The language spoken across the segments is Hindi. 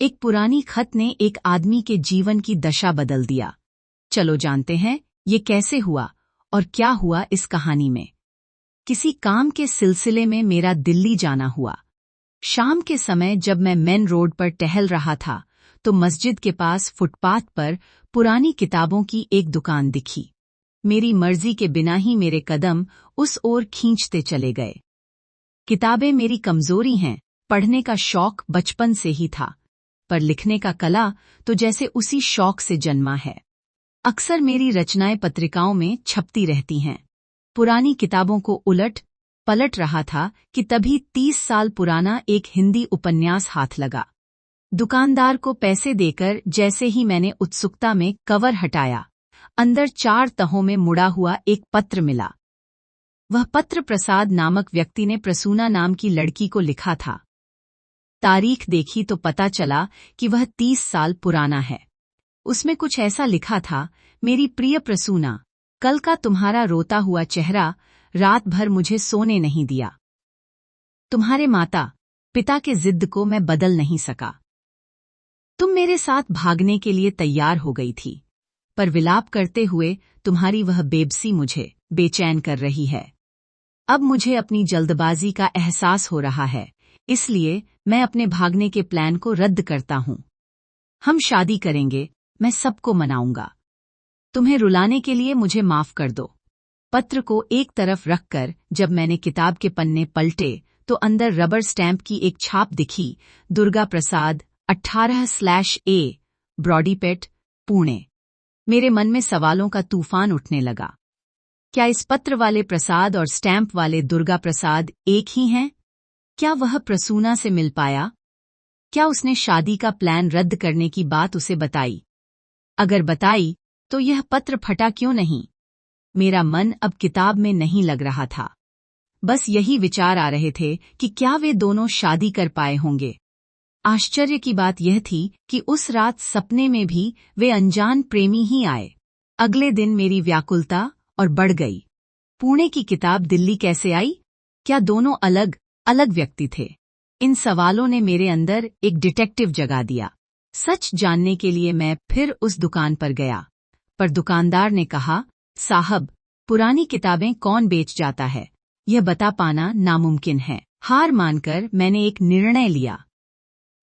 एक पुरानी खत ने एक आदमी के जीवन की दशा बदल दिया। चलो जानते हैं ये कैसे हुआ और क्या हुआ इस कहानी में। किसी काम के सिलसिले में मेरा दिल्ली जाना हुआ। शाम के समय जब मैं मेन रोड पर टहल रहा था तो मस्जिद के पास फुटपाथ पर पुरानी किताबों की एक दुकान दिखी। मेरी मर्जी के बिना ही मेरे कदम उस ओर खींचते चले गए। किताबें मेरी कमजोरी हैं, पढ़ने का शौक बचपन से ही था, पर लिखने का कला तो जैसे उसी शौक से जन्मा है। अक्सर मेरी रचनाएं पत्रिकाओं में छपती रहती हैं। पुरानी किताबों को उलट पलट रहा था कि तभी 30 साल पुराना एक हिंदी उपन्यास हाथ लगा। दुकानदार को पैसे देकर जैसे ही मैंने उत्सुकता में कवर हटाया, अंदर 4 तहों में मुड़ा हुआ एक पत्र मिला। वह पत्र प्रसाद नामक व्यक्ति ने प्रसूना नाम की लड़की को लिखा था। तारीख देखी तो पता चला कि वह 30 साल पुराना है। उसमें कुछ ऐसा लिखा था, मेरी प्रिय प्रसूना, कल का तुम्हारा रोता हुआ चेहरा रात भर मुझे सोने नहीं दिया। तुम्हारे माता पिता के जिद को मैं बदल नहीं सका। तुम मेरे साथ भागने के लिए तैयार हो गई थी, पर विलाप करते हुए तुम्हारी वह बेबसी मुझे बेचैन कर रही है। अब मुझे अपनी जल्दबाजी का एहसास हो रहा है, इसलिए मैं अपने भागने के प्लान को रद्द करता हूं। हम शादी करेंगे, मैं सबको मनाऊंगा। तुम्हें रुलाने के लिए मुझे माफ कर दो। पत्र को एक तरफ रखकर जब मैंने किताब के पन्ने पलटे तो अंदर रबर स्टैंप की एक छाप दिखी, दुर्गा प्रसाद 18/A, ब्रॉडीपेट, पुणे। मेरे मन में सवालों का तूफान उठने लगा। क्या इस पत्र वाले प्रसाद और स्टैंप वाले दुर्गा प्रसाद एक ही हैं? क्या वह प्रसूना से मिल पाया? क्या उसने शादी का प्लान रद्द करने की बात उसे बताई? अगर बताई तो यह पत्र फटा क्यों नहीं? मेरा मन अब किताब में नहीं लग रहा था। बस यही विचार आ रहे थे कि क्या वे दोनों शादी कर पाए होंगे। आश्चर्य की बात यह थी कि उस रात सपने में भी वे अनजान प्रेमी ही आए। अगले दिन मेरी व्याकुलता और बढ़ गई। पुणे की किताब दिल्ली कैसे आई? क्या दोनों अलग अलग व्यक्ति थे? इन सवालों ने मेरे अंदर एक डिटेक्टिव जगा दिया। सच जानने के लिए मैं फिर उस दुकान पर गया, पर दुकानदार ने कहा, साहब, पुरानी किताबें कौन बेच जाता है, यह बता पाना नामुमकिन है। हार मानकर मैंने एक निर्णय लिया।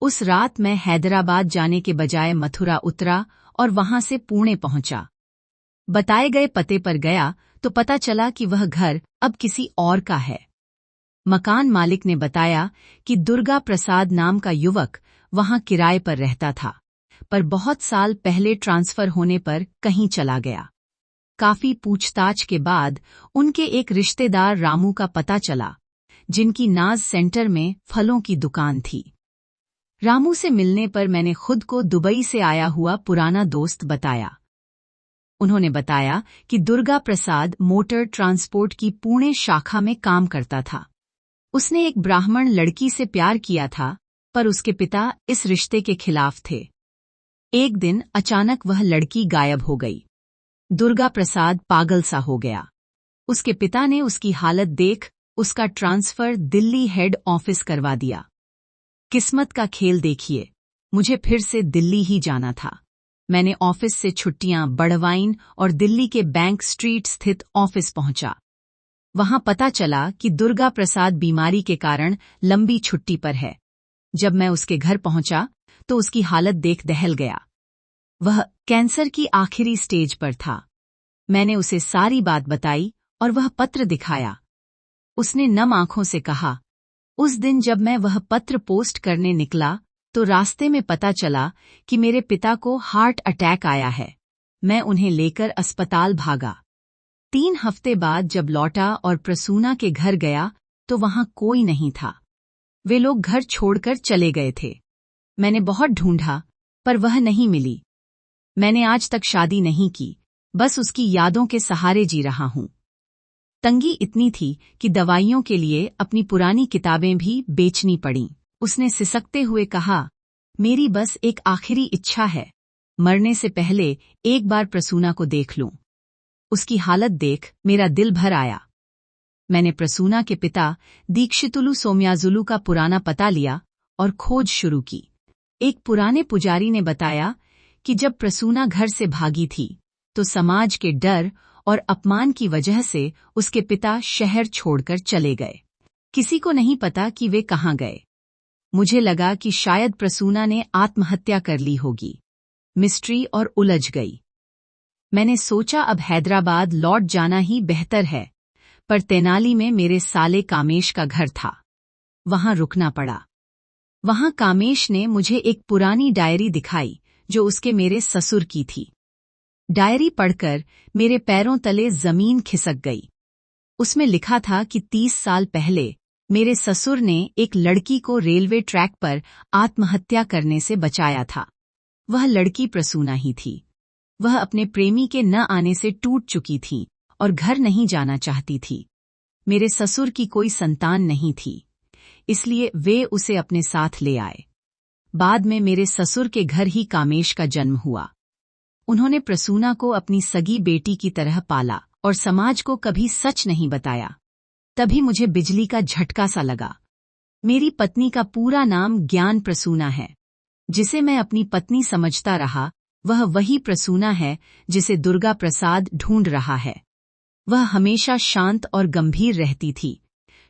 उस रात मैं हैदराबाद जाने के बजाय मथुरा उतरा और वहां से पुणे पहुंचा। बताए गए पते पर गया तो पता चला कि वह घर अब किसी और का है। मकान मालिक ने बताया कि दुर्गा प्रसाद नाम का युवक वहां किराए पर रहता था, पर बहुत साल पहले ट्रांसफर होने पर कहीं चला गया। काफी पूछताछ के बाद उनके एक रिश्तेदार रामू का पता चला, जिनकी नाज सेंटर में फलों की दुकान थी। रामू से मिलने पर मैंने खुद को दुबई से आया हुआ पुराना दोस्त बताया। उन्होंने बताया कि दुर्गा प्रसाद मोटर ट्रांसपोर्ट की पुणे शाखा में काम करता था। उसने एक ब्राह्मण लड़की से प्यार किया था, पर उसके पिता इस रिश्ते के खिलाफ थे। एक दिन अचानक वह लड़की गायब हो गई। दुर्गा प्रसाद पागल सा हो गया। उसके पिता ने उसकी हालत देख उसका ट्रांसफर दिल्ली हेड ऑफिस करवा दिया। किस्मत का खेल देखिए, मुझे फिर से दिल्ली ही जाना था। मैंने ऑफिस से छुट्टियां बढ़वाईं और दिल्ली के बैंक स्ट्रीट स्थित ऑफिस पहुंचा। वहां पता चला कि दुर्गा प्रसाद बीमारी के कारण लंबी छुट्टी पर है। जब मैं उसके घर पहुंचा तो उसकी हालत देख दहल गया। वह कैंसर की आखिरी स्टेज पर था। मैंने उसे सारी बात बताई और वह पत्र दिखाया। उसने नम आंखों से कहा, उस दिन जब मैं वह पत्र पोस्ट करने निकला तो रास्ते में पता चला कि मेरे पिता को हार्ट अटैक आया है। मैं उन्हें लेकर अस्पताल भागा। 3 हफ्ते बाद जब लौटा और प्रसूना के घर गया तो वहां कोई नहीं था। वे लोग घर छोड़कर चले गए थे। मैंने बहुत ढूंढा, पर वह नहीं मिली। मैंने आज तक शादी नहीं की, बस उसकी यादों के सहारे जी रहा हूं। तंगी इतनी थी कि दवाइयों के लिए अपनी पुरानी किताबें भी बेचनी पड़ीं। उसने सिसकते हुए कहा, मेरी बस एक आखिरी इच्छा है, मरने से पहले एक बार प्रसूना को देख लूं। उसकी हालत देख मेरा दिल भर आया। मैंने प्रसूना के पिता दीक्षितुलु सोमयाजुलु का पुराना पता लिया और खोज शुरू की। एक पुराने पुजारी ने बताया कि जब प्रसूना घर से भागी थी तो समाज के डर और अपमान की वजह से उसके पिता शहर छोड़कर चले गए। किसी को नहीं पता कि वे कहाँ गए। मुझे लगा कि शायद प्रसूना ने आत्महत्या कर ली होगी। मिस्ट्री और उलझ गई। मैंने सोचा अब हैदराबाद लौट जाना ही बेहतर है, पर तेनाली में मेरे साले कामेश का घर था। वहां रुकना पड़ा। वहां कामेश ने मुझे एक पुरानी डायरी दिखाई जो उसके मेरे ससुर की थी। डायरी पढ़कर मेरे पैरों तले जमीन खिसक गई। उसमें लिखा था कि 30 साल पहले मेरे ससुर ने एक लड़की को रेलवे ट्रैक पर आत्महत्या करने से बचाया था। वह लड़की प्रसूना ही थी। वह अपने प्रेमी के न आने से टूट चुकी थी और घर नहीं जाना चाहती थी। मेरे ससुर की कोई संतान नहीं थी, इसलिए वे उसे अपने साथ ले आए। बाद में मेरे ससुर के घर ही कामेश का जन्म हुआ। उन्होंने प्रसूना को अपनी सगी बेटी की तरह पाला और समाज को कभी सच नहीं बताया। तभी मुझे बिजली का झटका सा लगा। मेरी पत्नी का पूरा नाम ज्ञान प्रसूना है। जिसे मैं अपनी पत्नी समझता रहा, वह वही प्रसूना है जिसे दुर्गा प्रसाद ढूंढ रहा है। वह हमेशा शांत और गंभीर रहती थी,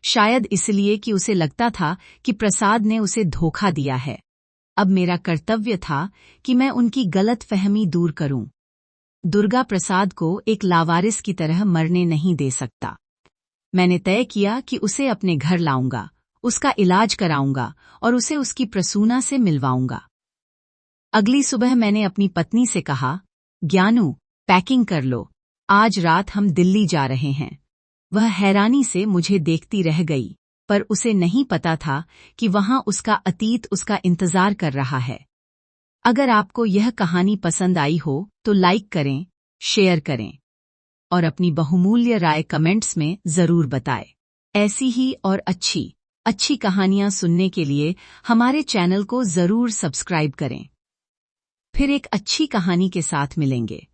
शायद इसलिए कि उसे लगता था कि प्रसाद ने उसे धोखा दिया है। अब मेरा कर्तव्य था कि मैं उनकी गलतफहमी दूर करूं। दुर्गा प्रसाद को एक लावारिस की तरह मरने नहीं दे सकता। मैंने तय किया कि उसे अपने घर लाऊंगा, उसका इलाज कराऊंगा और उसे उसकी प्रसूना से मिलवाऊंगा। अगली सुबह मैंने अपनी पत्नी से कहा, ज्ञानू, पैकिंग कर लो, आज रात हम दिल्ली जा रहे हैं। वह हैरानी से मुझे देखती रह गई, पर उसे नहीं पता था कि वहां उसका अतीत उसका इंतजार कर रहा है। अगर आपको यह कहानी पसंद आई हो तो लाइक करें, शेयर करें और अपनी बहुमूल्य राय कमेंट्स में जरूर बताएं। ऐसी ही और अच्छी कहानियां सुनने के लिए हमारे चैनल को जरूर सब्सक्राइब करें। फिर एक अच्छी कहानी के साथ मिलेंगे।